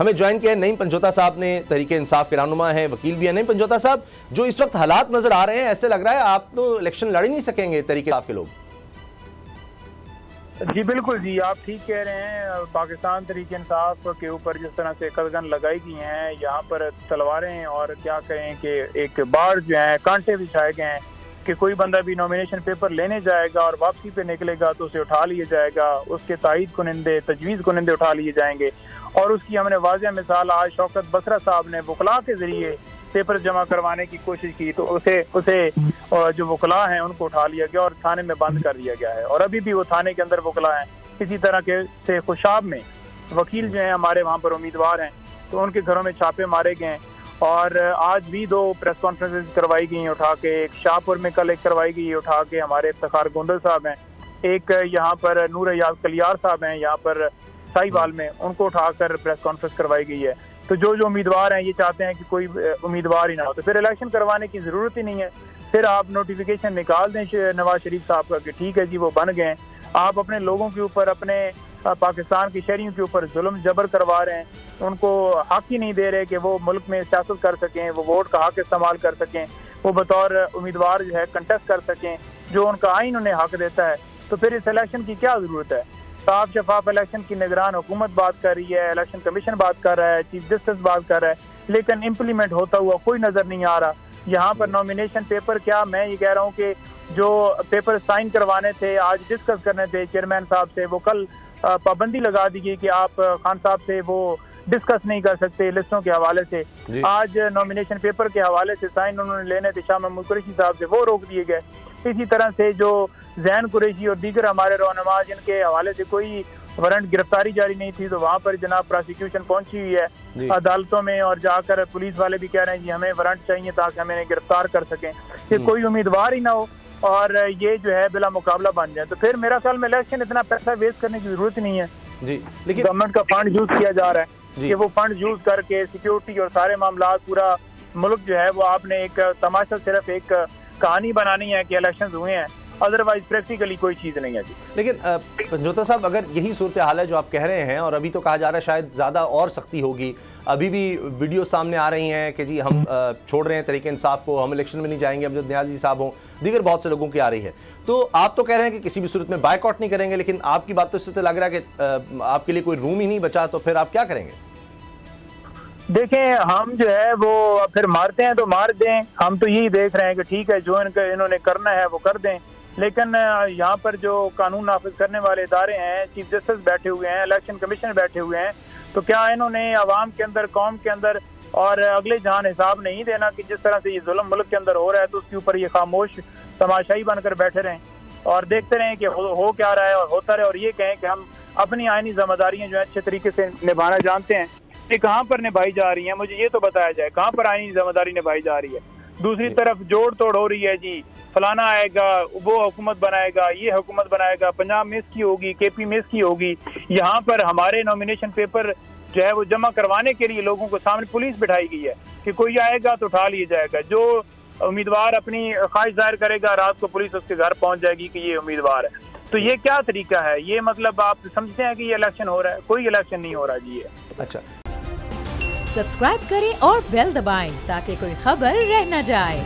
हमें ज्वाइन किया है नईम पंजोता साहब ने, तहरीके इंसाफ के रहनुमा हैं, वकील भी हैं। नईम पंजोता साहब, जो इस वक्त हालात नजर आ रहे हैं, ऐसे लग रहा है आप तो इलेक्शन लड़ ही नहीं सकेंगे तहरीके इंसाफ के लोग। जी बिल्कुल जी, आप ठीक कह रहे हैं। पाकिस्तान तहरीके इंसाफ के ऊपर जिस तरह से कदगन लगाई गई हैं, यहाँ पर तलवारें और क्या कहें कि एक बाढ़ जो है कांटे बिछाए गए हैं कि कोई बंदा भी नॉमिनेशन पेपर लेने जाएगा और वापसी पे निकलेगा तो उसे उठा लिया जाएगा, उसके तायद कुनिंदे तजवीज़ कुनिंदे उठा लिए जाएंगे। और उसकी हमने वाज़ेह मिसाल आज शौकत बसरा साहब ने वकला के ज़रिए पेपर जमा करवाने की कोशिश की तो उसे जो वकला हैं उनको उठा लिया गया और थाने में बंद कर दिया गया है। और अभी भी वो थाने के अंदर वकला हैं। इसी तरह के से खुशाब में वकील जो हैं हमारे वहाँ पर उम्मीदवार हैं, तो उनके घरों में छापे मारे गए हैं। और आज भी 2 प्रेस कॉन्फ्रेंसेज करवाई गई उठा के, एक शाहपुर में कल एक करवाई गई उठा के, हमारे इफ्तिखार गोंदल साहब हैं, एक यहाँ पर नूर याद कलियार साहब हैं यहाँ पर साहिवाल में, उनको उठाकर प्रेस कॉन्फ्रेंस करवाई गई है। तो जो उम्मीदवार हैं ये चाहते हैं कि कोई उम्मीदवार ही ना हो, तो फिर इलेक्शन करवाने की ज़रूरत ही नहीं है। फिर आप नोटिफिकेशन निकाल दें नवाज शरीफ साहब का कि ठीक है जी वो बन गए। आप अपने लोगों के ऊपर, अपने पाकिस्तान के शहरियों के ऊपर जुल्म जबर करवा रहे हैं, उनको हक ही नहीं दे रहे कि वो मुल्क में सियासत कर सकें, वो वोट का हक इस्तेमाल कर सकें, वो बतौर उम्मीदवार जो है कंटेस्ट कर सकें जो उनका आइन उन्हें हक देता है। तो फिर इस इलेक्शन की क्या ज़रूरत है? साफ शफाफ इलेक्शन की निगरान हुकूमत बात कर रही है, इलेक्शन कमीशन बात कर रहा है, चीफ जस्टिस बात कर रहा है, लेकिन इम्प्लीमेंट होता हुआ कोई नज़र नहीं आ रहा। यहाँ पर नॉमिनेशन पेपर क्या, मैं ये कह रहा हूँ कि जो पेपर साइन करवाने थे, आज डिस्कस करने थे चेयरमैन साहब से, वो कल पाबंदी लगा दी गई कि आप खान साहब से वो डिस्कस नहीं कर सकते लिस्टों के हवाले से। आज नॉमिनेशन पेपर के हवाले से साइन उन्होंने लेने थे शाह महमूद कुरैशी साहब से, वो रोक दिए गए। इसी तरह से जो जैन कुरैशी और दीगर हमारे रहनुमा जिनके हवाले से कोई वारंट गिरफ्तारी जारी नहीं थी, तो वहाँ पर जनाब प्रोसिक्यूशन पहुंची हुई है अदालतों में और जाकर पुलिस वाले भी कह रहे हैं जी हमें वारंट चाहिए ताकि हमें गिरफ्तार कर सकें, कि कोई उम्मीदवार ही ना हो और ये जो है बिला मुकाबला बन जाए। तो फिर मेरा ख्याल में इलेक्शन इतना पैसा वेस्ट करने की जरूरत नहीं है जी। लेकिन गवर्नमेंट का फंड यूज किया जा रहा है कि वो फंड यूज करके सिक्योरिटी और सारे मामला पूरा मुल्क जो है वो आपने एक तमाशा सिर्फ एक कहानी बनानी है कि इलेक्शन हुए हैं, अदरवाइज प्रैक्टिकली कोई चीज़ नहीं है जी। लेकिन पंजोता साहब, अगर यही सूरत हाल है जो आप कह रहे हैं, और अभी तो कहा जा रहा है शायद ज़्यादा और सख्ती होगी, अभी भी वीडियो सामने आ रही हैं कि जी हम छोड़ रहे हैं तहरीके इंसाफ को, हम इलेक्शन में नहीं जाएंगे, अमजद नियाज़ी साहब हों, दीगर बहुत से लोगों की आ रही है, तो आप तो कह रहे हैं कि किसी भी सूरत में बायकॉट नहीं करेंगे, लेकिन आपकी बात तो इससे तो लग रहा है कि आपके लिए कोई रूम ही नहीं बचा, तो फिर आप क्या करेंगे? देखें, हम जो है वो फिर मारते हैं तो मार दें, हम तो यही देख रहे हैं कि ठीक है जो इन्होंने करना है वो कर दें। लेकिन यहाँ पर जो कानून नाफिज करने वाले इदारे हैं, चीफ जस्टिस बैठे हुए हैं, इलेक्शन कमीशन बैठे हुए हैं, तो क्या इन्होंने अवाम के अंदर, कौम के अंदर और अगले जहान हिसाब नहीं देना कि जिस तरह से ये जुल्म मुल्क के अंदर हो रहा है तो उसके ऊपर ये खामोश तमाशाई बनकर बैठे रहें और देखते रहें कि हो क्या रहा है और होता रहे, और ये कहें कि हम अपनी आईनी जिम्मेदारियाँ जो है अच्छे तरीके से निभाना जानते हैं, ये कहाँ पर निभाई जा रही है? मुझे ये तो बताया जाए कहाँ पर आईनी जिम्मेदारी निभाई जा रही है। दूसरी तरफ जोड़ तोड़ हो रही है जी, फलाना आएगा वो हुकूमत बनाएगा, ये हुकूमत बनाएगा, पंजाब में इसकी होगी, केपी में इसकी होगी। यहाँ पर हमारे नॉमिनेशन पेपर जो है वो जमा करवाने के लिए लोगों को सामने पुलिस बिठाई गई है कि कोई आएगा तो उठा लिया जाएगा, जो उम्मीदवार अपनी ख्वाहिश जाहिर करेगा रात को पुलिस उसके घर पहुंच जाएगी कि ये उम्मीदवार है। तो ये क्या तरीका है? ये मतलब आप समझते हैं कि ये इलेक्शन हो रहा है? कोई इलेक्शन नहीं हो रहा जी। ये अच्छा, सब्सक्राइब करें और बेल दबाएं ताकि कोई खबर रह न जाए।